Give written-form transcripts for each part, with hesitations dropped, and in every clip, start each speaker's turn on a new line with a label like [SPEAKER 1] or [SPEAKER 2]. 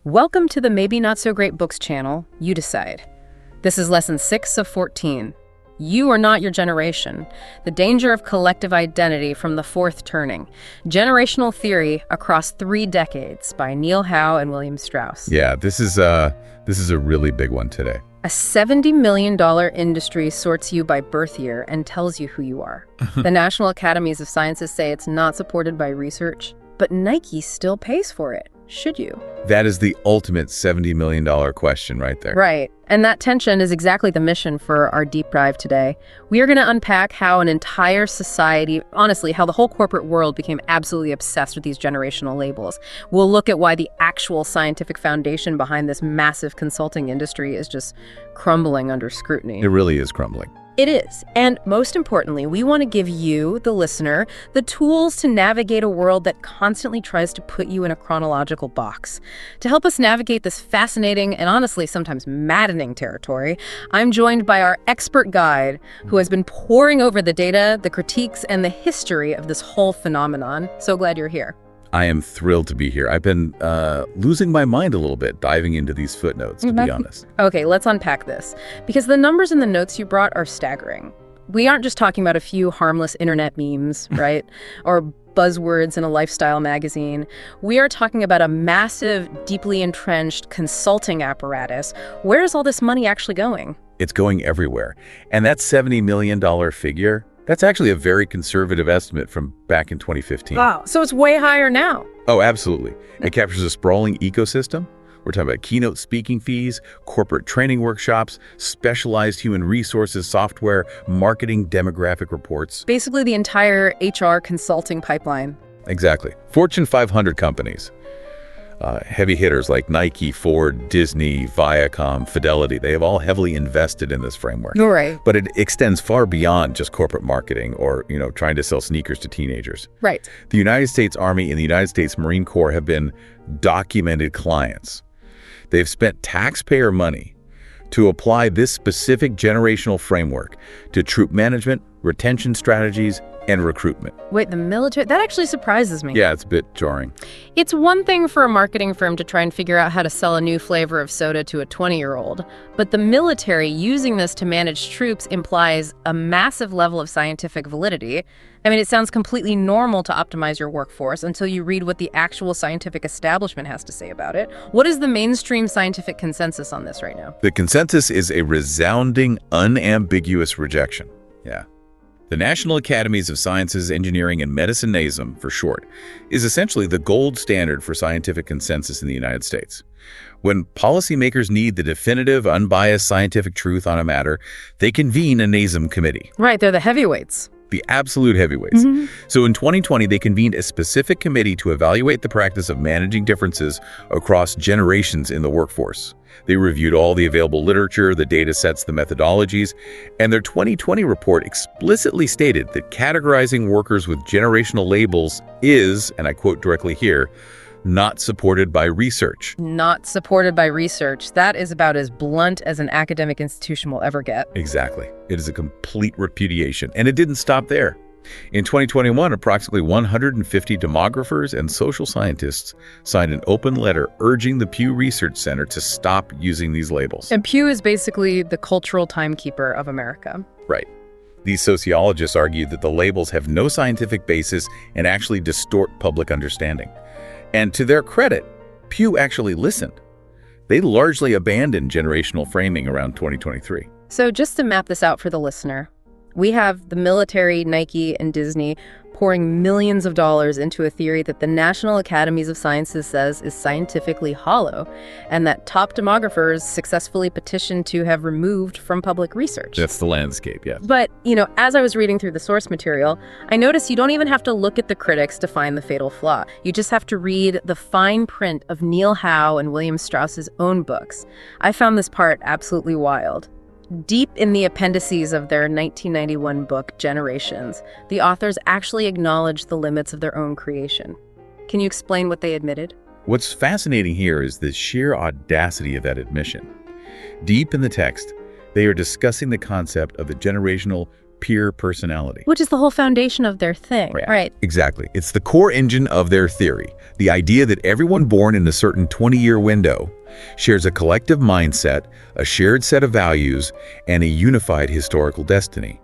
[SPEAKER 1] Welcome to the Maybe Not So Great Books channel, You Decide. This is lesson 6 of 14. You are not your generation. The danger of collective identity from the fourth turning. Generational theory across 3 decades by Neil Howe and William Strauss.
[SPEAKER 2] Yeah, this is a really big one today.
[SPEAKER 1] A $70 million industry sorts you by birth year and tells you who you are. The National Academies of Sciences say it's not supported by research, but Nike still pays for it. Should you?
[SPEAKER 2] That is the ultimate $70 million question right there.
[SPEAKER 1] Right. And that tension is exactly the mission for our deep dive today. We are going to unpack how an entire society, honestly, how the whole corporate world became absolutely obsessed with these generational labels. We'll look at why the actual scientific foundation behind this massive consulting industry is just crumbling under scrutiny.
[SPEAKER 2] It really is crumbling.
[SPEAKER 1] It is. And most importantly, we want to give you, the listener, the tools to navigate a world that constantly tries to put you in a chronological box. To help us navigate this fascinating and honestly sometimes maddening territory, I'm joined by our expert guide who has been poring over the data, the critiques, and the history of this whole phenomenon. So glad you're here.
[SPEAKER 2] I am thrilled to be here. I've been losing my mind a little bit diving into these footnotes, to be honest.
[SPEAKER 1] Okay, let's unpack this. Because the numbers in the notes you brought are staggering. We aren't just talking about a few harmless internet memes, right? Or buzzwords in a lifestyle magazine. We are talking about a massive, deeply entrenched consulting apparatus. Where is all this money actually going?
[SPEAKER 2] It's going everywhere. And that $70 million figure, that's actually a very conservative estimate from back in 2015.
[SPEAKER 1] Wow, so it's way higher now.
[SPEAKER 2] Oh, absolutely. It captures a sprawling ecosystem. We're talking about keynote speaking fees, corporate training workshops, specialized human resources software, marketing demographic reports.
[SPEAKER 1] Basically the entire HR consulting pipeline.
[SPEAKER 2] Exactly. Fortune 500 companies. Heavy hitters like Nike, Ford, Disney, Viacom, Fidelity, they have all heavily invested in this framework.
[SPEAKER 1] You're right.
[SPEAKER 2] But it extends far beyond just corporate marketing or, trying to sell sneakers to teenagers.
[SPEAKER 1] Right.
[SPEAKER 2] The United States Army and the United States Marine Corps have been documented clients. They've spent taxpayer money to apply this specific generational framework to troop management, retention strategies, and recruitment.
[SPEAKER 1] Wait, the military? That actually surprises me.
[SPEAKER 2] Yeah, it's a bit jarring.
[SPEAKER 1] It's one thing for a marketing firm to try and figure out how to sell a new flavor of soda to a 20-year-old, but the military using this to manage troops implies a massive level of scientific validity. I mean, it sounds completely normal to optimize your workforce until you read what the actual scientific establishment has to say about it. What is the mainstream scientific consensus on this right now?
[SPEAKER 2] The consensus is a resounding, unambiguous rejection. Yeah. The National Academies of Sciences, Engineering, and Medicine, NASM for short, is essentially the gold standard for scientific consensus in the United States. When policymakers need the definitive, unbiased scientific truth on a matter, they convene a NASM committee.
[SPEAKER 1] Right, they're the heavyweights.
[SPEAKER 2] The absolute heavyweights. So in 2020, they convened a specific committee to evaluate the practice of managing differences across generations in the workforce. They reviewed all the available literature, the data sets, the methodologies, and their 2020 report explicitly stated that categorizing workers with generational labels is, and I quote directly here, not supported by research.
[SPEAKER 1] Not supported by research. That is about as blunt as an academic institution will ever get.
[SPEAKER 2] Exactly. It is a complete repudiation. And it didn't stop there. In 2021, approximately 150 demographers and social scientists signed an open letter urging the Pew Research Center to stop using these labels.
[SPEAKER 1] And Pew is basically the cultural timekeeper of America.
[SPEAKER 2] Right. These sociologists argue that the labels have no scientific basis and actually distort public understanding. And to their credit, Pew actually listened. They largely abandoned generational framing around 2023.
[SPEAKER 1] So just to map this out for the listener, we have the military, Nike, and Disney pouring millions of dollars into a theory that the National Academies of Sciences says is scientifically hollow, and that top demographers successfully petitioned to have removed from public research.
[SPEAKER 2] That's the landscape, yes.
[SPEAKER 1] But, as I was reading through the source material, I noticed you don't even have to look at the critics to find the fatal flaw. You just have to read the fine print of Neil Howe and William Strauss's own books. I found this part absolutely wild. Deep in the appendices of their 1991 book, Generations, the authors actually acknowledged the limits of their own creation. Can you explain what they admitted?
[SPEAKER 2] What's fascinating here is the sheer audacity of that admission. Deep in the text, they are discussing the concept of the generational peer personality.
[SPEAKER 1] Which is the whole foundation of their thing, right?
[SPEAKER 2] Exactly. It's the core engine of their theory. The idea that everyone born in a certain 20-year window shares a collective mindset, a shared set of values, and a unified historical destiny.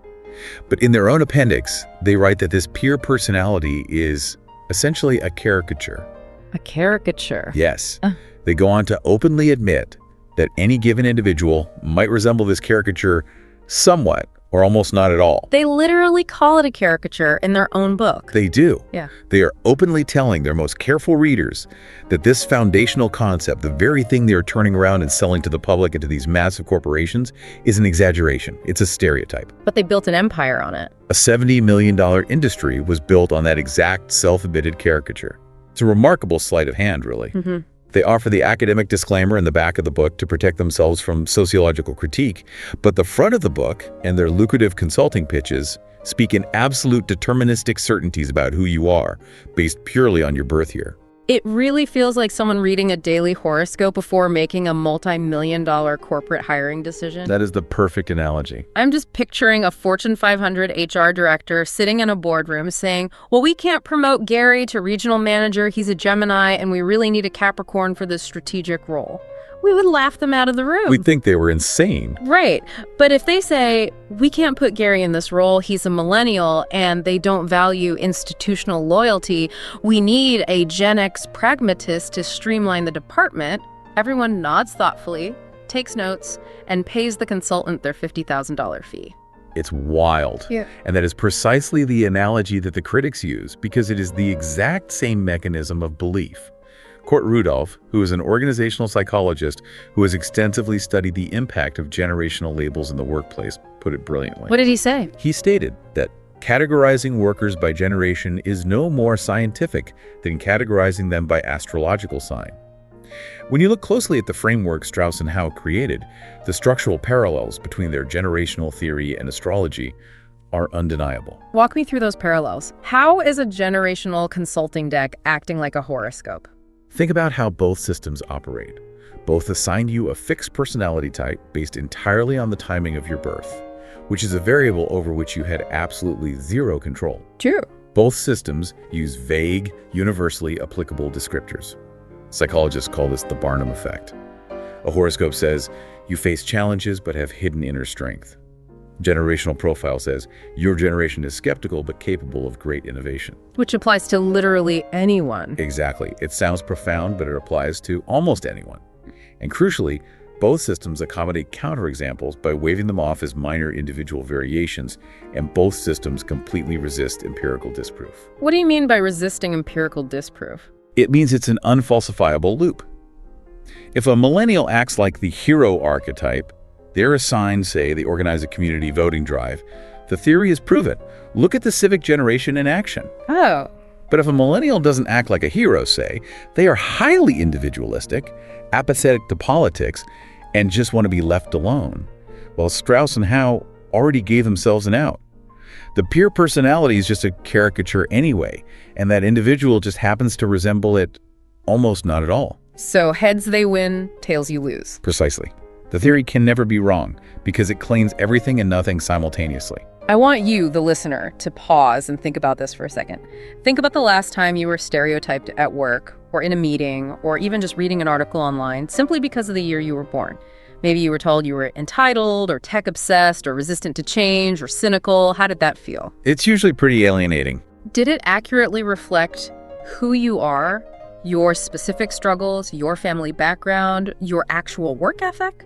[SPEAKER 2] But in their own appendix, they write that this peer personality is essentially a caricature.
[SPEAKER 1] A caricature?
[SPEAKER 2] Yes. They go on to openly admit that any given individual might resemble this caricature somewhat or almost not at all.
[SPEAKER 1] They literally call it a caricature in their own book.
[SPEAKER 2] They do.
[SPEAKER 1] Yeah.
[SPEAKER 2] They are openly telling their most careful readers that this foundational concept, the very thing they are turning around and selling to the public and to these massive corporations, is an exaggeration. It's a stereotype.
[SPEAKER 1] But they built an empire on it.
[SPEAKER 2] A $70 million industry was built on that exact self-admitted caricature. It's a remarkable sleight of hand, really.
[SPEAKER 1] Mm-hmm.
[SPEAKER 2] They offer the academic disclaimer in the back of the book to protect themselves from sociological critique, but the front of the book and their lucrative consulting pitches speak in absolute deterministic certainties about who you are, based purely on your birth year.
[SPEAKER 1] It really feels like someone reading a daily horoscope before making a multi-million-dollar corporate hiring decision.
[SPEAKER 2] That is the perfect analogy.
[SPEAKER 1] I'm just picturing a Fortune 500 HR director sitting in a boardroom saying, well, we can't promote Gary to regional manager. He's a Gemini, and we really need a Capricorn for this strategic role. We would laugh them out of the room.
[SPEAKER 2] We'd think they were insane.
[SPEAKER 1] Right. But if they say, we can't put Gary in this role, he's a millennial, and they don't value institutional loyalty, we need a Gen X pragmatist to streamline the department, everyone nods thoughtfully, takes notes, and pays the consultant their $50,000 fee.
[SPEAKER 2] It's wild.
[SPEAKER 1] Yeah.
[SPEAKER 2] And that is precisely the analogy that the critics use, because it is the exact same mechanism of belief. Kurt Rudolph, who is an organizational psychologist who has extensively studied the impact of generational labels in the workplace, put it brilliantly.
[SPEAKER 1] What did he say?
[SPEAKER 2] He stated that categorizing workers by generation is no more scientific than categorizing them by astrological sign. When you look closely at the framework Strauss and Howe created, the structural parallels between their generational theory and astrology are undeniable.
[SPEAKER 1] Walk me through those parallels. How is a generational consulting deck acting like a horoscope?
[SPEAKER 2] Think about how both systems operate. Both assign you a fixed personality type based entirely on the timing of your birth, which is a variable over which you had absolutely zero control.
[SPEAKER 1] True.
[SPEAKER 2] Both systems use vague, universally applicable descriptors. Psychologists call this the Barnum effect. A horoscope says, you face challenges but have hidden inner strength. Generational profile says, your generation is skeptical but capable of great innovation.
[SPEAKER 1] Which applies to literally anyone.
[SPEAKER 2] Exactly. It sounds profound, but it applies to almost anyone. And crucially, both systems accommodate counterexamples by waving them off as minor individual variations, and both systems completely resist empirical disproof.
[SPEAKER 1] What do you mean by resisting empirical disproof?
[SPEAKER 2] It means it's an unfalsifiable loop. If a millennial acts like the hero archetype, they're assigned, say, the organize a community voting drive, the theory is proven. Look at the civic generation in action.
[SPEAKER 1] Oh.
[SPEAKER 2] But if a millennial doesn't act like a hero, say, they are highly individualistic, apathetic to politics, and just want to be left alone. Well, Strauss and Howe already gave themselves an out. The peer personality is just a caricature anyway, and that individual just happens to resemble it almost not at all.
[SPEAKER 1] So heads they win, tails you lose.
[SPEAKER 2] Precisely. The theory can never be wrong because it claims everything and nothing simultaneously.
[SPEAKER 1] I want you, the listener, to pause and think about this for a second. Think about the last time you were stereotyped at work or in a meeting or even just reading an article online simply because of the year you were born. Maybe you were told you were entitled or tech-obsessed or resistant to change or cynical. How did that feel?
[SPEAKER 2] It's usually pretty alienating.
[SPEAKER 1] Did it accurately reflect who you are, your specific struggles, your family background, your actual work ethic?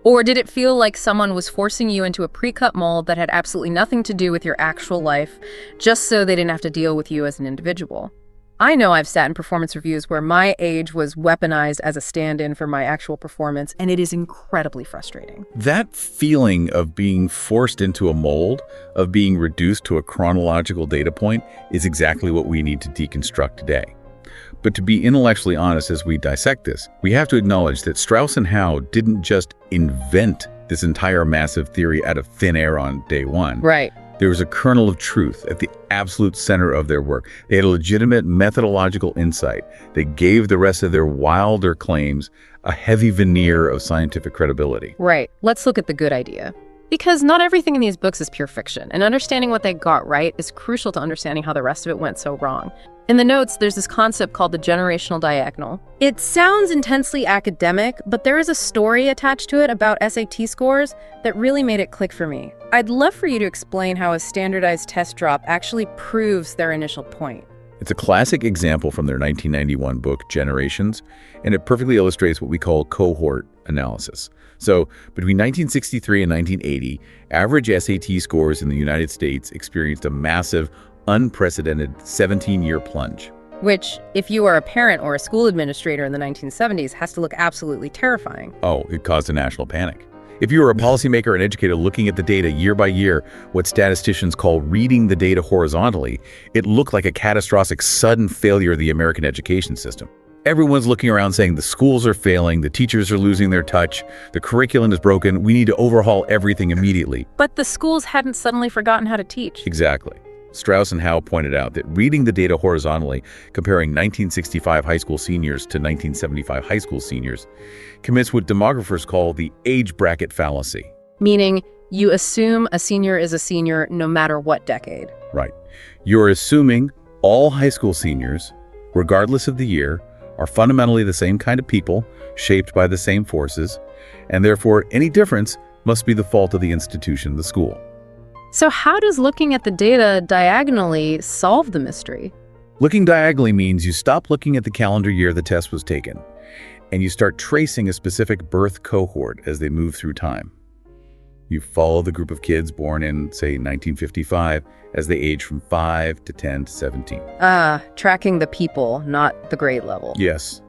[SPEAKER 1] Or did it feel like someone was forcing you into a pre-cut mold that had absolutely nothing to do with your actual life, just so they didn't have to deal with you as an individual? I know I've sat in performance reviews where my age was weaponized as a stand-in for my actual performance, and it is incredibly frustrating.
[SPEAKER 2] That feeling of being forced into a mold, of being reduced to a chronological data point, is exactly what we need to deconstruct today. But to be intellectually honest as we dissect this, we have to acknowledge that Strauss and Howe didn't just invent this entire massive theory out of thin air on day one.
[SPEAKER 1] Right.
[SPEAKER 2] There was a kernel of truth at the absolute center of their work. They had a legitimate methodological insight that gave the rest of their wilder claims a heavy veneer of scientific credibility.
[SPEAKER 1] Right. Let's look at the good idea. Because not everything in these books is pure fiction, and understanding what they got right is crucial to understanding how the rest of it went so wrong. In the notes, there's this concept called the generational diagonal. It sounds intensely academic, but there is a story attached to it about SAT scores that really made it click for me. I'd love for you to explain how a standardized test drop actually proves their initial point.
[SPEAKER 2] It's a classic example from their 1991 book, Generations, and it perfectly illustrates what we call cohort analysis. So, between 1963 and 1980, average SAT scores in the United States experienced a massive, unprecedented 17-year plunge.
[SPEAKER 1] Which, if you are a parent or a school administrator in the 1970s, has to look absolutely terrifying.
[SPEAKER 2] Oh, it caused a national panic. If you were a policymaker and educator looking at the data year by year, what statisticians call reading the data horizontally, it looked like a catastrophic sudden failure of the American education system. Everyone's looking around saying the schools are failing, the teachers are losing their touch, the curriculum is broken, we need to overhaul everything immediately.
[SPEAKER 1] But the schools hadn't suddenly forgotten how to teach.
[SPEAKER 2] Exactly. Strauss and Howe pointed out that reading the data horizontally, comparing 1965 high school seniors to 1975 high school seniors, commits what demographers call the age bracket fallacy.
[SPEAKER 1] Meaning, you assume a senior is a senior no matter what decade.
[SPEAKER 2] Right. You're assuming all high school seniors, regardless of the year, are fundamentally the same kind of people, shaped by the same forces, and therefore any difference must be the fault of the institution, the school.
[SPEAKER 1] So how does looking at the data diagonally solve the mystery?
[SPEAKER 2] Looking diagonally means you stop looking at the calendar year the test was taken, and you start tracing a specific birth cohort as they move through time. You follow the group of kids born in, say, 1955 as they age from 5 to 10 to 17.
[SPEAKER 1] Tracking the people, not the grade level.
[SPEAKER 2] Yes.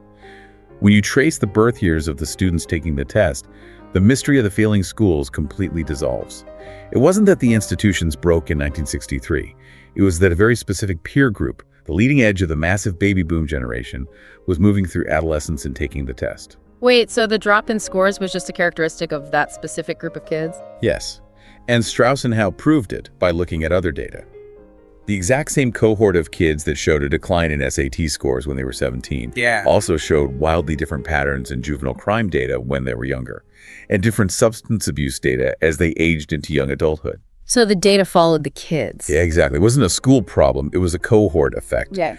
[SPEAKER 2] When you trace the birth years of the students taking the test, the mystery of the failing schools completely dissolves. It wasn't that the institutions broke in 1963. It was that a very specific peer group, the leading edge of the massive baby boom generation, was moving through adolescence and taking the test.
[SPEAKER 1] Wait, so the drop in scores was just a characteristic of that specific group of kids?
[SPEAKER 2] Yes. And Strauss and Howe proved it by looking at other data. The exact same cohort of kids that showed a decline in SAT scores when they were 17 also showed wildly different patterns in juvenile crime data when they were younger, and different substance abuse data as they aged into young adulthood.
[SPEAKER 1] So the data followed the kids.
[SPEAKER 2] Yeah, exactly. It wasn't a school problem, it was a cohort effect.
[SPEAKER 1] Yeah.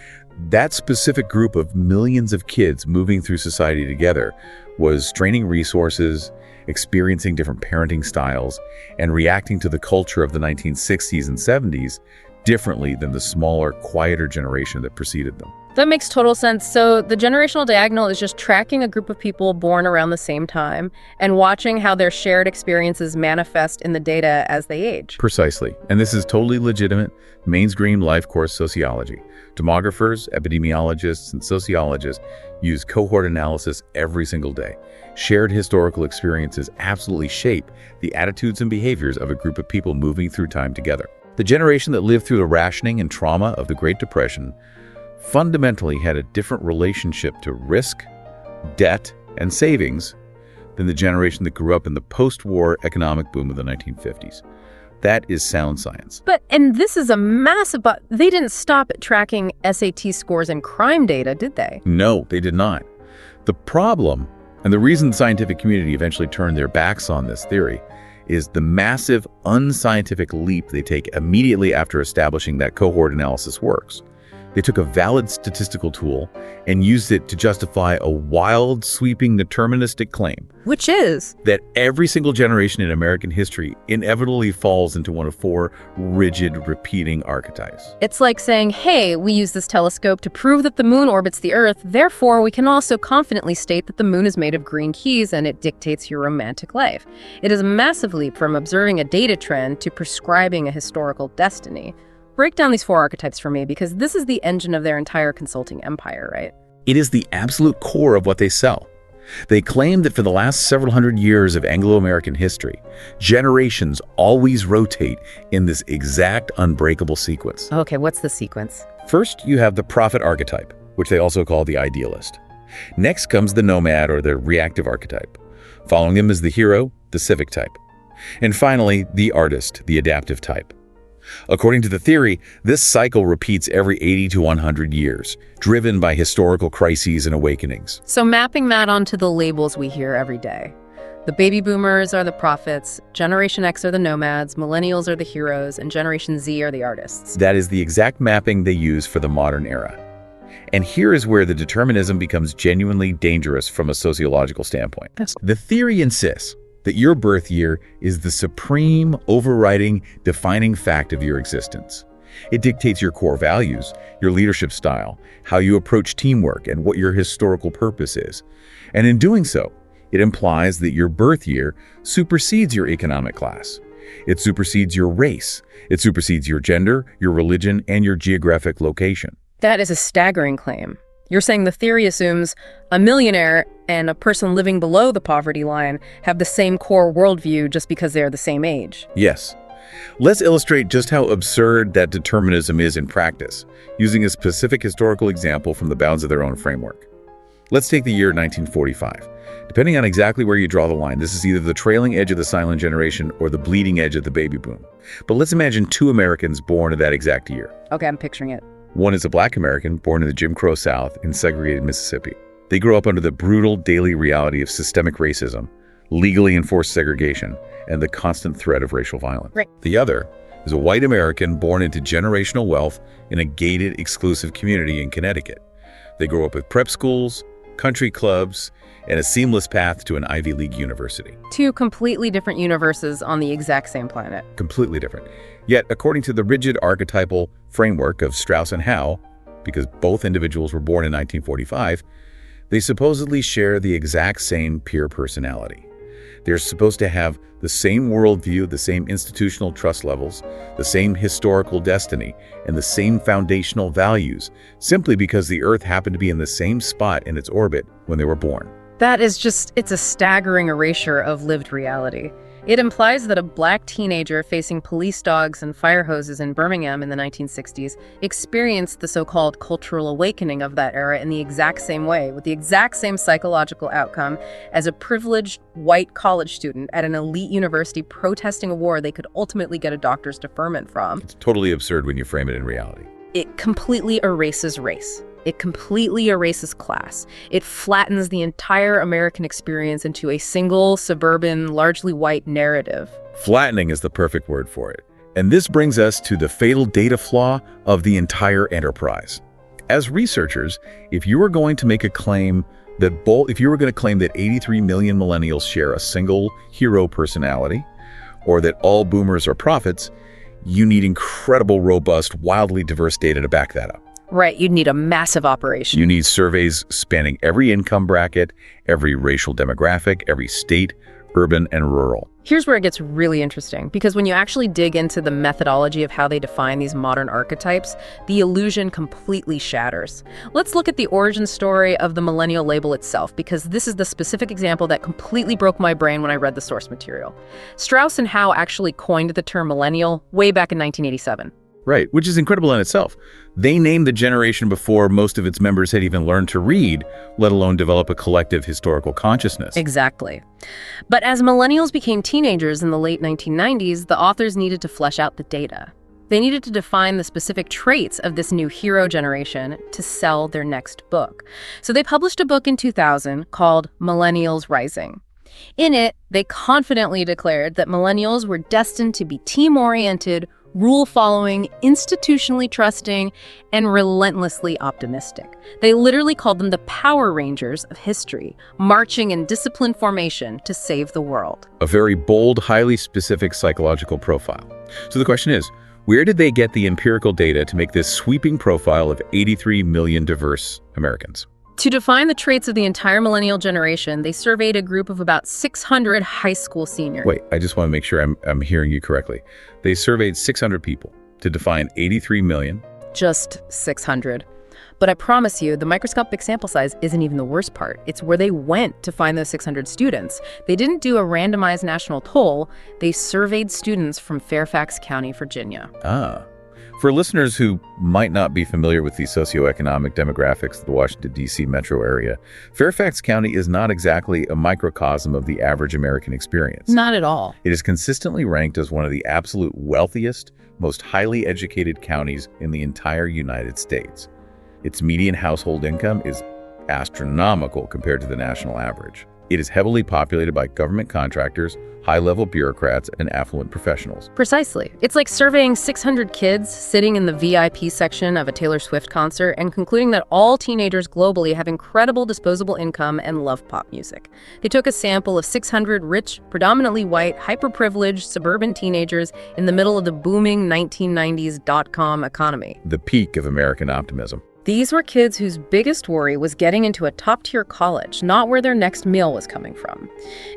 [SPEAKER 2] That specific group of millions of kids moving through society together was straining resources, experiencing different parenting styles, and reacting to the culture of the 1960s and 70s differently than the smaller, quieter generation that preceded them.
[SPEAKER 1] That makes total sense. So the generational diagonal is just tracking a group of people born around the same time and watching how their shared experiences manifest in the data as they age.
[SPEAKER 2] Precisely. And this is totally legitimate, mainstream life course sociology. Demographers, epidemiologists, and sociologists use cohort analysis every single day. Shared historical experiences absolutely shape the attitudes and behaviors of a group of people moving through time together. The generation that lived through the rationing and trauma of the Great Depression fundamentally had a different relationship to risk, debt, and savings than the generation that grew up in the post-war economic boom of the 1950s. That is sound science.
[SPEAKER 1] And this is a massive, but they didn't stop at tracking SAT scores and crime data, did they?
[SPEAKER 2] No, they did not. The problem, and the reason the scientific community eventually turned their backs on this theory, is the massive unscientific leap they take immediately after establishing that cohort analysis works. They took a valid statistical tool and used it to justify a wild, sweeping, deterministic claim.
[SPEAKER 1] Which is?
[SPEAKER 2] That every single generation in American history inevitably falls into one of four rigid, repeating archetypes.
[SPEAKER 1] It's like saying, hey, we use this telescope to prove that the moon orbits the Earth, therefore we can also confidently state that the moon is made of green keys and it dictates your romantic life. It is a massive leap from observing a data trend to prescribing a historical destiny. Break down these four archetypes for me, because this is the engine of their entire consulting empire, right?
[SPEAKER 2] It is the absolute core of what they sell. They claim that for the last several hundred years of Anglo-American history, generations always rotate in this exact unbreakable sequence.
[SPEAKER 1] Okay, what's the sequence?
[SPEAKER 2] First, you have the prophet archetype, which they also call the idealist. Next comes the nomad or the reactive archetype. Following them is the hero, the civic type. And finally, the artist, the adaptive type. According to the theory, this cycle repeats every 80 to 100 years, driven by historical crises and awakenings.
[SPEAKER 1] So mapping that onto the labels we hear every day. The baby boomers are the prophets, Generation X are the nomads, millennials are the heroes, and Generation Z are the artists.
[SPEAKER 2] That is the exact mapping they use for the modern era. And here is where the determinism becomes genuinely dangerous from a sociological standpoint. The theory insists that your birth year is the supreme, overriding, defining fact of your existence. It dictates your core values, your leadership style, how you approach teamwork, and what your historical purpose is. And in doing so, it implies that your birth year supersedes your economic class. It supersedes your race. It supersedes your gender, your religion, and your geographic location.
[SPEAKER 1] That is a staggering claim. You're saying the theory assumes a millionaire and a person living below the poverty line have the same core worldview just because they're the same age.
[SPEAKER 2] Yes. Let's illustrate just how absurd that determinism is in practice, using a specific historical example from the bounds of their own framework. Let's take the year 1945. Depending on exactly where you draw the line, this is either the trailing edge of the silent generation or the bleeding edge of the baby boom. But let's imagine two Americans born in that exact year.
[SPEAKER 1] Okay, I'm picturing it.
[SPEAKER 2] One is a Black American born in the Jim Crow South in segregated Mississippi. They grow up under the brutal daily reality of systemic racism, legally enforced segregation, and the constant threat of racial violence.
[SPEAKER 1] Right.
[SPEAKER 2] The other is a white American born into generational wealth in a gated, exclusive community in Connecticut. They grow up with prep schools, country clubs, and a seamless path to an Ivy League university.
[SPEAKER 1] Two completely different universes on the exact same planet.
[SPEAKER 2] Completely different. Yet, according to the rigid archetypal framework of Strauss and Howe, because both individuals were born in 1945, they supposedly share the exact same peer personality. They're supposed to have the same worldview, the same institutional trust levels, the same historical destiny, and the same foundational values, simply because the Earth happened to be in the same spot in its orbit when they were born.
[SPEAKER 1] That is it's a staggering erasure of lived reality. It implies that a Black teenager facing police dogs and fire hoses in Birmingham in the 1960s experienced the so-called cultural awakening of that era in the exact same way, with the exact same psychological outcome as a privileged white college student at an elite university protesting a war they could ultimately get a doctor's deferment from.
[SPEAKER 2] It's totally absurd when you frame it in reality.
[SPEAKER 1] It completely erases race. It completely erases class. It flattens the entire American experience into a single, suburban, largely white narrative.
[SPEAKER 2] Flattening is the perfect word for it. And this brings us to the fatal data flaw of the entire enterprise. As researchers, if you were going to make a claim that if you were going to claim that 83 million millennials share a single hero personality, or that all boomers are prophets, you need incredible, robust, wildly diverse data to back that up.
[SPEAKER 1] Right, you'd need a massive operation.
[SPEAKER 2] You need surveys spanning every income bracket, every racial demographic, every state, urban and rural.
[SPEAKER 1] Here's where it gets really interesting, because when you actually dig into the methodology of how they define these modern archetypes, the illusion completely shatters. Let's look at the origin story of the millennial label itself, because this is the specific example that completely broke my brain when I read the source material. Strauss and Howe actually coined the term millennial way back in 1987.
[SPEAKER 2] Right, which is incredible in itself. They named the generation before most of its members had even learned to read, let alone develop a collective historical consciousness.
[SPEAKER 1] Exactly. But as millennials became teenagers in the late 1990s, the authors needed to flesh out the data. They needed to define the specific traits of this new hero generation to sell their next book. So they published a book in 2000 called Millennials Rising. In it, they confidently declared that millennials were destined to be team-oriented, rule-following, institutionally trusting, and relentlessly optimistic. They literally called them the Power Rangers of history, marching in disciplined formation to save the world.
[SPEAKER 2] A very bold, highly specific psychological profile. So the question is, where did they get the empirical data to make this sweeping profile of 83 million diverse Americans?
[SPEAKER 1] To define the traits of the entire millennial generation, they surveyed a group of about 600 high school seniors.
[SPEAKER 2] Wait, I just want to make sure I'm hearing you correctly. They surveyed 600 people to define 83 million.
[SPEAKER 1] Just 600. But I promise you, the microscopic sample size isn't even the worst part. It's where they went to find those 600 students. They didn't do a randomized national poll. They surveyed students from Fairfax County, Virginia.
[SPEAKER 2] Ah. For listeners who might not be familiar with the socioeconomic demographics of the Washington, D.C. metro area, Fairfax County is not exactly a microcosm of the average American experience.
[SPEAKER 1] Not at all.
[SPEAKER 2] It is consistently ranked as one of the absolute wealthiest, most highly educated counties in the entire United States. Its median household income is astronomical compared to the national average. It is heavily populated by government contractors, high-level bureaucrats, and affluent professionals.
[SPEAKER 1] Precisely. It's like surveying 600 kids sitting in the VIP section of a Taylor Swift concert and concluding that all teenagers globally have incredible disposable income and love pop music. They took a sample of 600 rich, predominantly white, hyper-privileged suburban teenagers in the middle of the booming 1990s dot-com economy.
[SPEAKER 2] The peak of American optimism.
[SPEAKER 1] These were kids whose biggest worry was getting into a top-tier college, not where their next meal was coming from.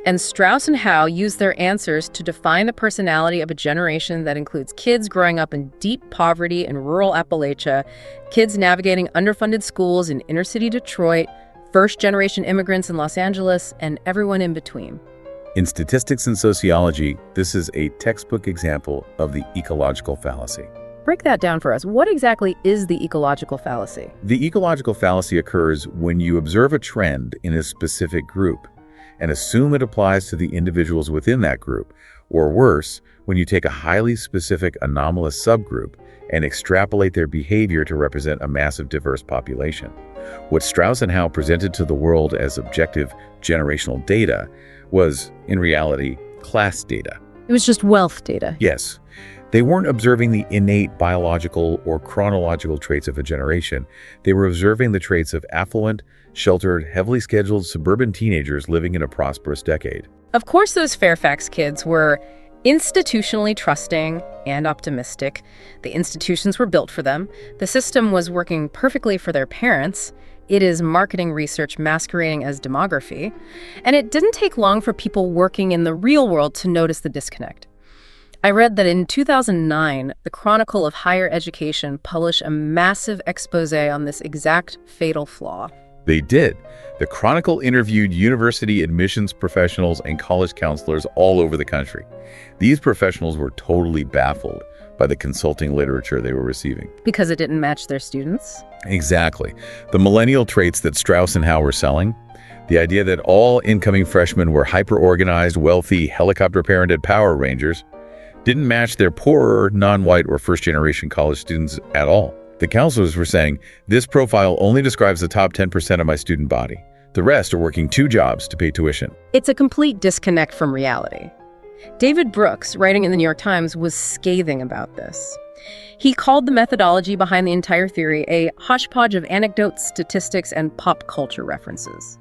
[SPEAKER 1] And Strauss and Howe used their answers to define the personality of a generation that includes kids growing up in deep poverty in rural Appalachia, kids navigating underfunded schools in inner-city Detroit, first-generation immigrants in Los Angeles, and everyone in between.
[SPEAKER 2] In statistics and sociology, this is a textbook example of the ecological fallacy.
[SPEAKER 1] Break that down for us. What exactly is the ecological fallacy?
[SPEAKER 2] The ecological fallacy occurs when you observe a trend in a specific group and assume it applies to the individuals within that group, or worse, when you take a highly specific anomalous subgroup and extrapolate their behavior to represent a massive diverse population. What Strauss and Howe presented to the world as objective generational data was, in reality, class data.
[SPEAKER 1] It was just wealth data.
[SPEAKER 2] Yes. They weren't observing the innate biological or chronological traits of a generation. They were observing the traits of affluent, sheltered, heavily scheduled suburban teenagers living in a prosperous decade.
[SPEAKER 1] Of course, those Fairfax kids were institutionally trusting and optimistic. The institutions were built for them. The system was working perfectly for their parents. It is marketing research masquerading as demography. And it didn't take long for people working in the real world to notice the disconnect. I read that in 2009, the Chronicle of Higher Education published a massive expose on this exact fatal flaw.
[SPEAKER 2] They did. The Chronicle interviewed university admissions professionals and college counselors all over the country. These professionals were totally baffled by the consulting literature they were receiving.
[SPEAKER 1] Because it didn't match their students?
[SPEAKER 2] Exactly. The millennial traits that Strauss and Howe were selling, the idea that all incoming freshmen were hyper-organized, wealthy, helicopter-parented Power Rangers, didn't match their poorer, non-white or first-generation college students at all. The counselors were saying, this profile only describes the top 10% of my student body. The rest are working 2 jobs to pay tuition.
[SPEAKER 1] It's a complete disconnect from reality. David Brooks, writing in the New York Times, was scathing about this. He called the methodology behind the entire theory a hodgepodge of anecdotes, statistics, and pop culture references.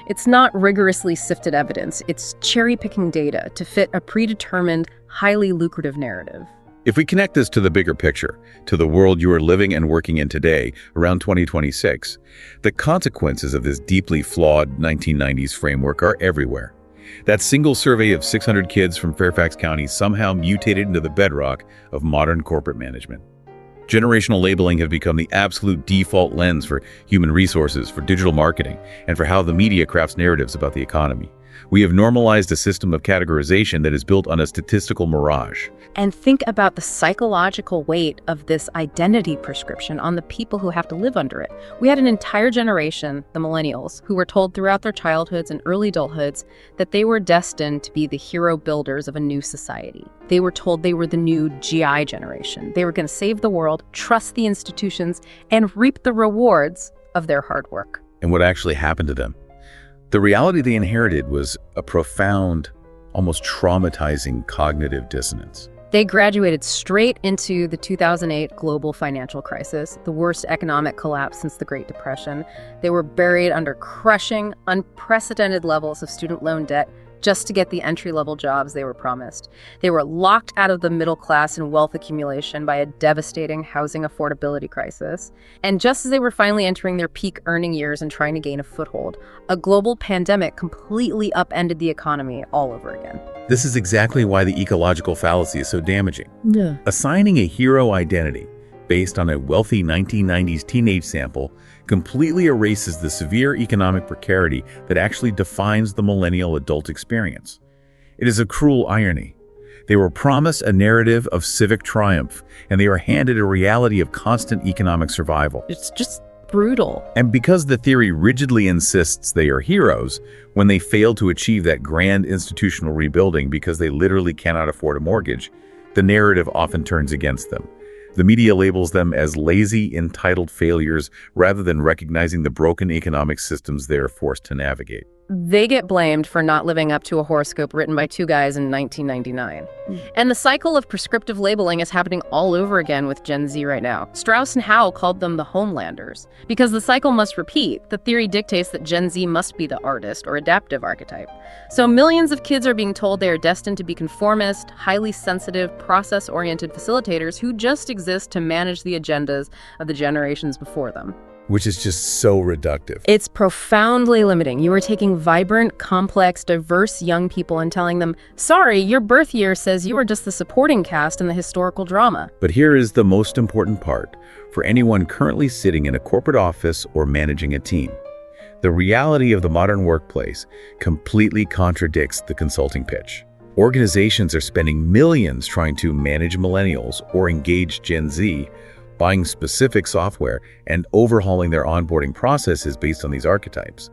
[SPEAKER 1] It's not rigorously sifted evidence, it's cherry-picking data to fit a predetermined, highly lucrative narrative.
[SPEAKER 2] If we connect this to the bigger picture, to the world you are living and working in today, around 2026, the consequences of this deeply flawed 1990s framework are everywhere. That single survey of 600 kids from Fairfax County somehow mutated into the bedrock of modern corporate management. Generational labeling have become the absolute default lens for human resources, for digital marketing, and for how the media crafts narratives about the economy. We have normalized a system of categorization that is built on a statistical mirage.
[SPEAKER 1] And think about the psychological weight of this identity prescription on the people who have to live under it. We had an entire generation, the millennials, who were told throughout their childhoods and early adulthoods that they were destined to be the hero builders of a new society. They were told they were the new GI generation. They were going to save the world, trust the institutions, and reap the rewards of their hard work.
[SPEAKER 2] And what actually happened to them? The reality they inherited was a profound, almost traumatizing cognitive dissonance.
[SPEAKER 1] They graduated straight into the 2008 global financial crisis, the worst economic collapse since the Great Depression. They were buried under crushing, unprecedented levels of student loan debt just to get the entry-level jobs they were promised. They were locked out of the middle class and wealth accumulation by a devastating housing affordability crisis. And just as they were finally entering their peak earning years and trying to gain a foothold, a global pandemic completely upended the economy all over again.
[SPEAKER 2] This is exactly why the ecological fallacy is so damaging.
[SPEAKER 1] Yeah.
[SPEAKER 2] Assigning a hero identity based on a wealthy 1990s teenage sample completely erases the severe economic precarity that actually defines the millennial adult experience. It is a cruel irony. They were promised a narrative of civic triumph, and they are handed a reality of constant economic survival.
[SPEAKER 1] It's just brutal.
[SPEAKER 2] And because the theory rigidly insists they are heroes, when they fail to achieve that grand institutional rebuilding because they literally cannot afford a mortgage, the narrative often turns against them. The media labels them as lazy, entitled failures rather than recognizing the broken economic systems they are forced to navigate.
[SPEAKER 1] they get blamed for not living up to a horoscope written by two guys in 1999. And the cycle of prescriptive labeling is happening all over again with Gen Z right now. Strauss and Howe called them the homelanders. Because the cycle must repeat, the theory dictates that Gen Z must be the artist or adaptive archetype. So millions of kids are being told they are destined to be conformist, highly sensitive, process-oriented facilitators who just exist to manage the agendas of the generations before them.
[SPEAKER 2] Which is just so reductive.
[SPEAKER 1] It's profoundly limiting. You are taking vibrant, complex, diverse young people and telling them, sorry, your birth year says you are just the supporting cast in the historical drama.
[SPEAKER 2] But here is the most important part for anyone currently sitting in a corporate office or managing a team. The reality of the modern workplace completely contradicts the consulting pitch. Organizations are spending millions trying to manage millennials or engage Gen Z, buying specific software and overhauling their onboarding processes based on these archetypes.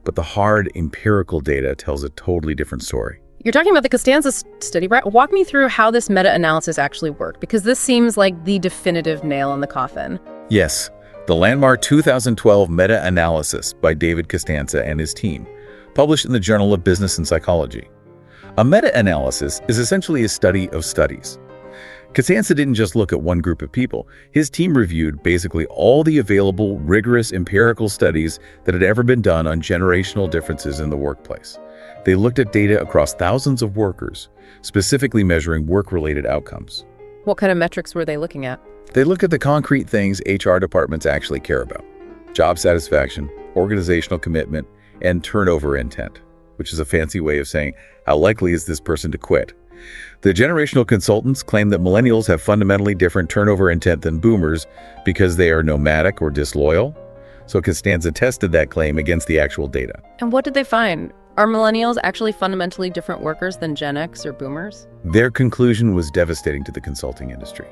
[SPEAKER 2] But the hard empirical data tells a totally different story.
[SPEAKER 1] You're talking about the Costanza study, right? Walk me through how this meta-analysis actually worked, because this seems like the definitive nail in the coffin.
[SPEAKER 2] Yes, the landmark 2012 meta-analysis by David Costanza and his team, published in the Journal of Business and Psychology. A meta-analysis is essentially a study of studies. Costanza didn't just look at one group of people. His team reviewed basically all the available rigorous empirical studies that had ever been done on generational differences in the workplace. They looked at data across thousands of workers, specifically measuring work-related outcomes.
[SPEAKER 1] What kind of metrics were they looking at?
[SPEAKER 2] They looked at the concrete things HR departments actually care about: job satisfaction, organizational commitment, and turnover intent, which is a fancy way of saying how likely is this person to quit. The generational consultants claim that millennials have fundamentally different turnover intent than boomers because they are nomadic or disloyal. So Costanza tested that claim against the actual data.
[SPEAKER 1] And what did they find? Are millennials actually fundamentally different workers than Gen X or boomers?
[SPEAKER 2] Their conclusion was devastating to the consulting industry.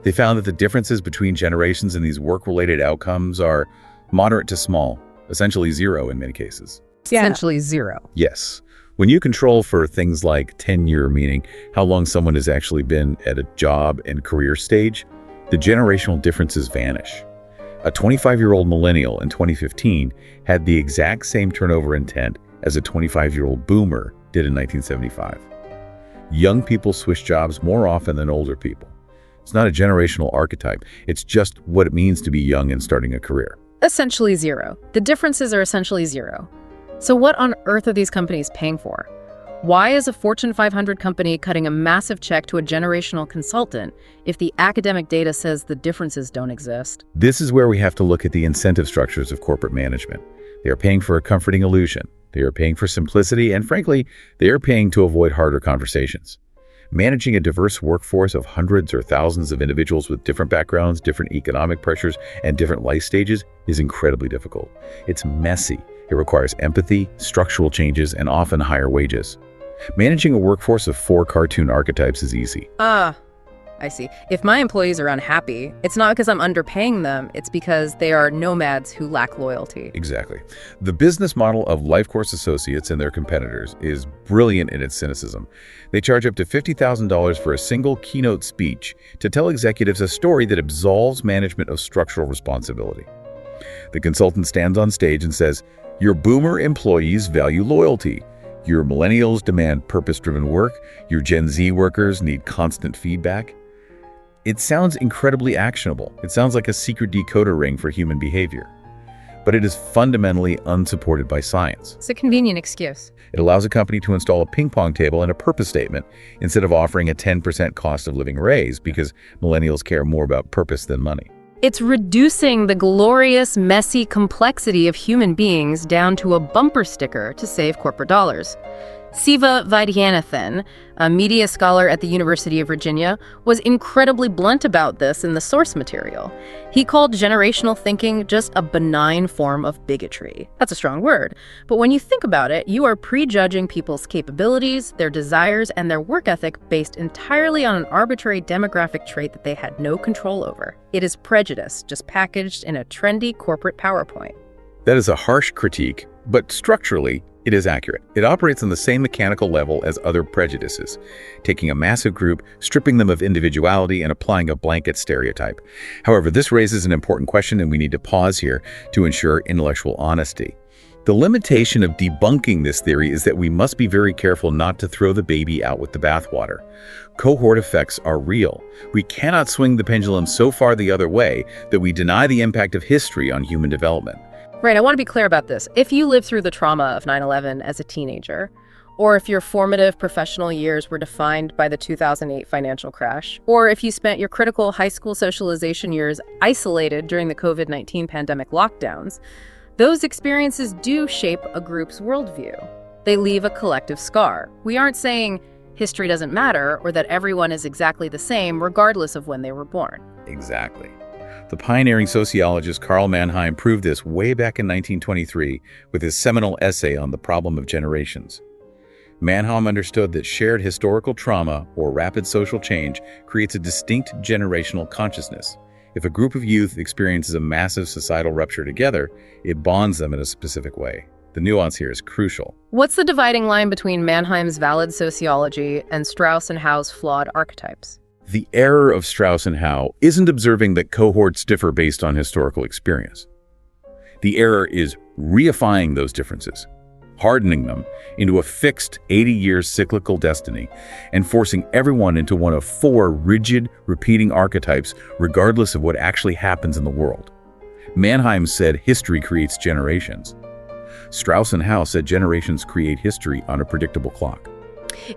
[SPEAKER 2] They found that the differences between generations in these work-related outcomes are moderate to small, essentially zero in many cases.
[SPEAKER 1] Essentially zero.
[SPEAKER 2] Yes. When you control for things like tenure, meaning how long someone has actually been at a job and career stage, the generational differences vanish. A 25-year-old millennial in 2015 had the exact same turnover intent as a 25-year-old boomer did in 1975. Young people switch jobs more often than older people. It's not a generational archetype. It's just what it means to be young and starting a career.
[SPEAKER 1] Essentially zero. The differences are essentially zero. So what on earth are these companies paying for? Why is a Fortune 500 company cutting a massive check to a generational consultant if the academic data says the differences don't exist?
[SPEAKER 2] This is where we have to look at the incentive structures of corporate management. They are paying for a comforting illusion. They are paying for simplicity, and frankly, they are paying to avoid harder conversations. Managing a diverse workforce of hundreds or thousands of individuals with different backgrounds, different economic pressures, and different life stages is incredibly difficult. It's messy. It requires empathy, structural changes, and often higher wages. Managing a workforce of 4 cartoon archetypes is easy.
[SPEAKER 1] I see. If my employees are unhappy, it's not because I'm underpaying them, it's because they are nomads who lack loyalty.
[SPEAKER 2] Exactly. The business model of Life Course Associates and their competitors is brilliant in its cynicism. They charge up to $50,000 for a single keynote speech to tell executives a story that absolves management of structural responsibility. The consultant stands on stage and says, "Your boomer employees value loyalty. Your millennials demand purpose-driven work. Your Gen Z workers need constant feedback." It sounds incredibly actionable. It sounds like a secret decoder ring for human behavior. But it is fundamentally unsupported by science.
[SPEAKER 1] It's a convenient excuse.
[SPEAKER 2] It allows a company to install a ping pong table and a purpose statement instead of offering a 10% cost of living raise because millennials care more about purpose than money.
[SPEAKER 1] It's reducing the glorious, messy complexity of human beings down to a bumper sticker to save corporate dollars. Siva Vaidyanathan, a media scholar at the University of Virginia, was incredibly blunt about this in the source material. He called generational thinking just a benign form of bigotry. That's a strong word, but when you think about it, you are prejudging people's capabilities, their desires, and their work ethic based entirely on an arbitrary demographic trait that they had no control over. It is prejudice, just packaged in a trendy corporate PowerPoint.
[SPEAKER 2] That is a harsh critique, but structurally, it is accurate. It operates on the same mechanical level as other prejudices, taking a massive group, stripping them of individuality, and applying a blanket stereotype. However, this raises an important question, and we need to pause here to ensure intellectual honesty. The limitation of debunking this theory is that we must be very careful not to throw the baby out with the bathwater. Cohort effects are real. We cannot swing the pendulum so far the other way that we deny the impact of history on human development.
[SPEAKER 1] Right, I want to be clear about this. If you lived through the trauma of 9/11 as a teenager, or if your formative professional years were defined by the 2008 financial crash, or if you spent your critical high school socialization years isolated during the COVID-19 pandemic lockdowns, those experiences do shape a group's worldview. They leave a collective scar. We aren't saying history doesn't matter or that everyone is exactly the same regardless of when they were born.
[SPEAKER 2] Exactly. The pioneering sociologist Karl Mannheim proved this way back in 1923 with his seminal essay on the problem of generations. Mannheim understood that shared historical trauma or rapid social change creates a distinct generational consciousness. If a group of youth experiences a massive societal rupture together, it bonds them in a specific way. The nuance here is crucial.
[SPEAKER 1] What's the dividing line between Mannheim's valid sociology and Strauss and Howe's flawed archetypes?
[SPEAKER 2] The error of Strauss and Howe isn't observing that cohorts differ based on historical experience. The error is reifying those differences, hardening them into a fixed 80-year cyclical destiny, and forcing everyone into one of 4 rigid, repeating archetypes regardless of what actually happens in the world. Mannheim said history creates generations. Strauss and Howe said generations create history on a predictable clock.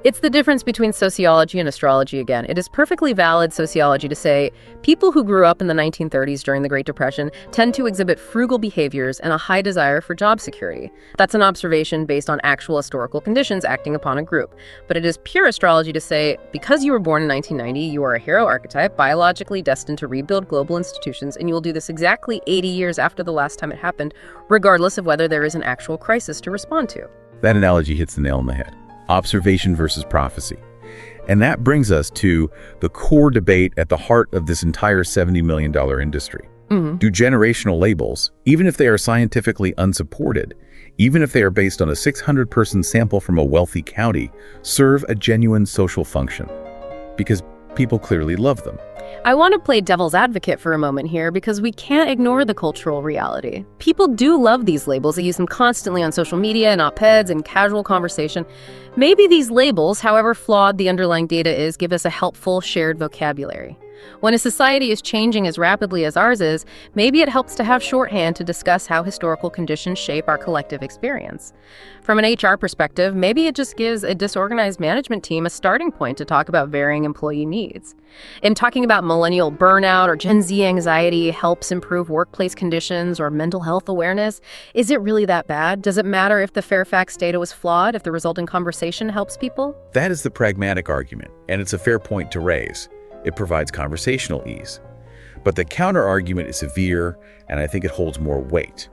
[SPEAKER 1] It's the difference between sociology and astrology again. It is perfectly valid sociology to say people who grew up in the 1930s during the Great Depression tend to exhibit frugal behaviors and a high desire for job security. That's an observation based on actual historical conditions acting upon a group. But it is pure astrology to say, because you were born in 1990, you are a hero archetype, biologically destined to rebuild global institutions, and you will do this exactly 80 years after the last time it happened, regardless of whether there is an actual crisis to respond to.
[SPEAKER 2] That analogy hits the nail on the head. Observation versus prophecy. And that brings us to the core debate at the heart of this entire $70 million industry. Do generational labels, even if they are scientifically unsupported, even if they are based on a 600-person sample from a wealthy county, serve a genuine social function? Because people clearly love them.
[SPEAKER 1] I want to play devil's advocate for a moment here because we can't ignore the cultural reality. People do love these labels. They use them constantly on social media and op-eds and casual conversation. Maybe these labels, however flawed the underlying data is, give us a helpful shared vocabulary. When a society is changing as rapidly as ours is, maybe it helps to have shorthand to discuss how historical conditions shape our collective experience. From an HR perspective, maybe it just gives a disorganized management team a starting point to talk about varying employee needs. In talking about millennial burnout or Gen Z anxiety helps improve workplace conditions or mental health awareness, is it really that bad? Does it matter if the Fairfax data was flawed, if the resulting conversation helps people?
[SPEAKER 2] That is the pragmatic argument, and it's a fair point to raise. It provides conversational ease. But the counter-argument is severe, and I think it holds more weight.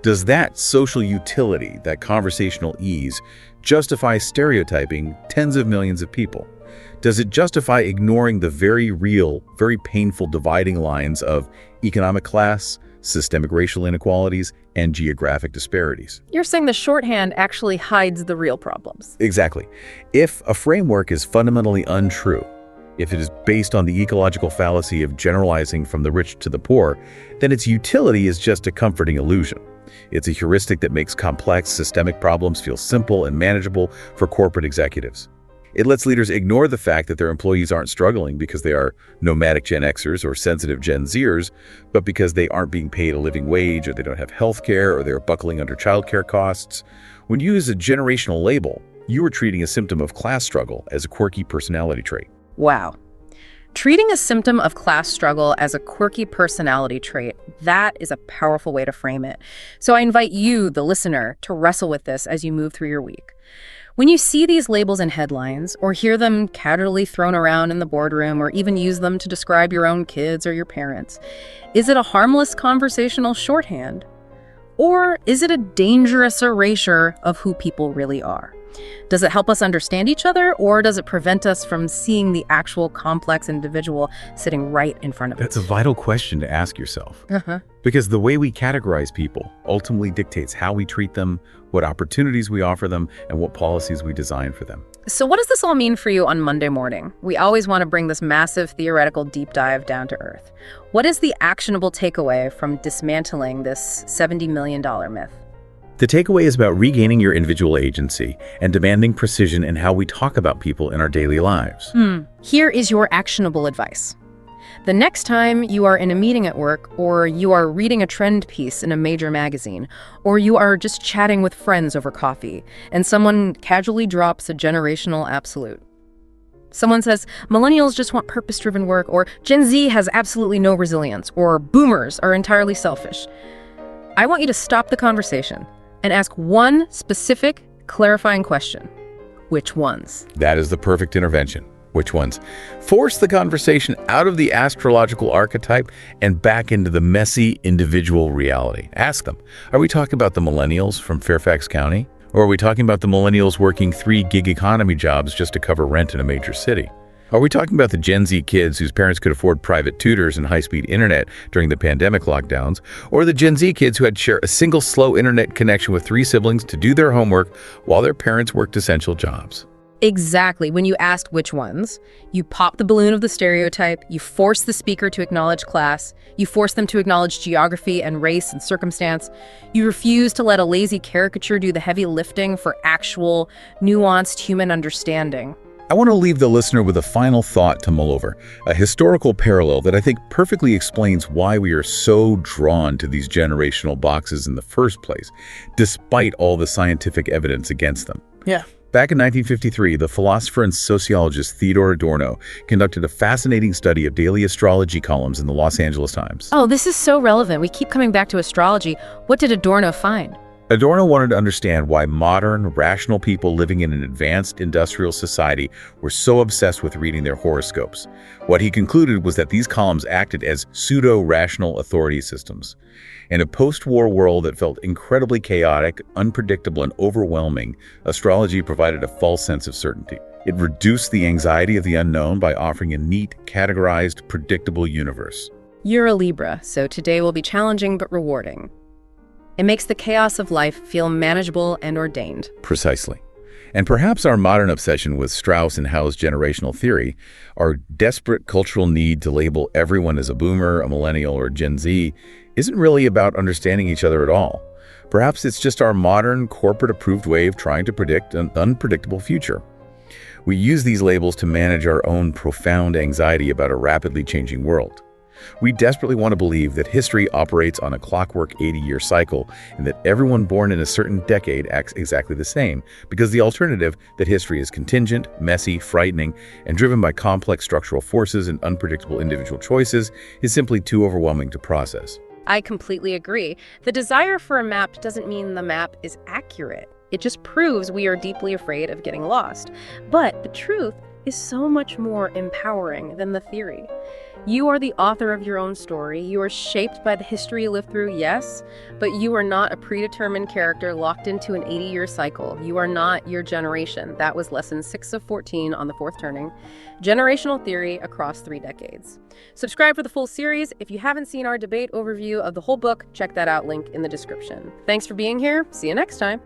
[SPEAKER 2] Does that social utility, that conversational ease, justify stereotyping tens of millions of people? Does it justify ignoring the very real, very painful dividing lines of economic class, systemic racial inequalities, and geographic disparities?
[SPEAKER 1] You're saying the shorthand actually hides the real problems.
[SPEAKER 2] Exactly. If a framework is fundamentally untrue, if it is based on the ecological fallacy of generalizing from the rich to the poor, then its utility is just a comforting illusion. It's a heuristic that makes complex, systemic problems feel simple and manageable for corporate executives. It lets leaders ignore the fact that their employees aren't struggling because they are nomadic Gen Xers or sensitive Gen Zers, but because they aren't being paid a living wage, or they don't have health care, or they're buckling under childcare costs. When you use a generational label, you are treating a symptom of class struggle as a quirky personality trait.
[SPEAKER 1] Wow. Treating a symptom of class struggle as a quirky personality trait, that is a powerful way to frame it. So I invite you, the listener, to wrestle with this as you move through your week. When you see these labels in headlines, or hear them casually thrown around in the boardroom, or even use them to describe your own kids or your parents, is it a harmless conversational shorthand? Or is it a dangerous erasure of who people really are? Does it help us understand each other, or does it prevent us from seeing the actual complex individual sitting right in front of us?
[SPEAKER 2] That's a vital question to ask yourself. Because the way we categorize people ultimately dictates how we treat them, what opportunities we offer them, and what policies we design for them.
[SPEAKER 1] So what does this all mean for you on Monday morning? We always want to bring this massive theoretical deep dive down to earth. What is the actionable takeaway from dismantling this $70 million myth?
[SPEAKER 2] The takeaway is about regaining your individual agency and demanding precision in how we talk about people in our daily lives.
[SPEAKER 1] Here is your actionable advice. The next time you are in a meeting at work, or you are reading a trend piece in a major magazine, or you are just chatting with friends over coffee, and someone casually drops a generational absolute. Someone says, millennials just want purpose-driven work, or Gen Z has absolutely no resilience, or boomers are entirely selfish. I want you to stop the conversation and ask one specific, clarifying question. Which ones?
[SPEAKER 2] That is the perfect intervention. Which ones? Force the conversation out of the astrological archetype and back into the messy individual reality. Ask them, are we talking about the millennials from Fairfax County? Or are we talking about the millennials working 3 gig economy jobs just to cover rent in a major city? Are we talking about the Gen Z kids whose parents could afford private tutors and high-speed internet during the pandemic lockdowns? Or the Gen Z kids who had to share a single slow internet connection with 3 siblings to do their homework while their parents worked essential jobs?
[SPEAKER 1] Exactly. When you ask which ones, you pop the balloon of the stereotype, you force the speaker to acknowledge class, you force them to acknowledge geography and race and circumstance, you refuse to let a lazy caricature do the heavy lifting for actual, nuanced human understanding.
[SPEAKER 2] I want to leave the listener with a final thought to mull over, a historical parallel that I think perfectly explains why we are so drawn to these generational boxes in the first place, despite all the scientific evidence against them.
[SPEAKER 1] Yeah.
[SPEAKER 2] Back in 1953, the philosopher and sociologist Theodore Adorno conducted a fascinating study of daily astrology columns in the Los Angeles Times.
[SPEAKER 1] Oh, this is so relevant. We keep coming back to astrology. What did Adorno find?
[SPEAKER 2] Adorno wanted to understand why modern, rational people living in an advanced industrial society were so obsessed with reading their horoscopes. What he concluded was that these columns acted as pseudo-rational authority systems. In a post-war world that felt incredibly chaotic, unpredictable, and overwhelming, astrology provided a false sense of certainty. It reduced the anxiety of the unknown by offering a neat, categorized, predictable universe.
[SPEAKER 1] You're a Libra, so today will be challenging but rewarding. It makes the chaos of life feel manageable and ordained.
[SPEAKER 2] Precisely. And perhaps our modern obsession with Strauss and Howe's generational theory, our desperate cultural need to label everyone as a boomer, a millennial, or Gen Z, isn't really about understanding each other at all. Perhaps it's just our modern, corporate-approved way of trying to predict an unpredictable future. We use these labels to manage our own profound anxiety about a rapidly changing world. We desperately want to believe that history operates on a clockwork 80-year cycle and that everyone born in a certain decade acts exactly the same, because the alternative, that history is contingent, messy, frightening, and driven by complex structural forces and unpredictable individual choices, is simply too overwhelming to process.
[SPEAKER 1] I completely agree. The desire for a map doesn't mean the map is accurate. It just proves we are deeply afraid of getting lost. But the truth is so much more empowering than the theory. You are the author of your own story. You are shaped by the history you lived through, yes, but you are not a predetermined character locked into an 80-year cycle. You are not your generation. That was lesson 6 of 14 on the 4th turning. Generational theory across 3 decades. Subscribe for the full series. If you haven't seen our debate overview of the whole book, check that out, link in the description. Thanks for being here. See you next time.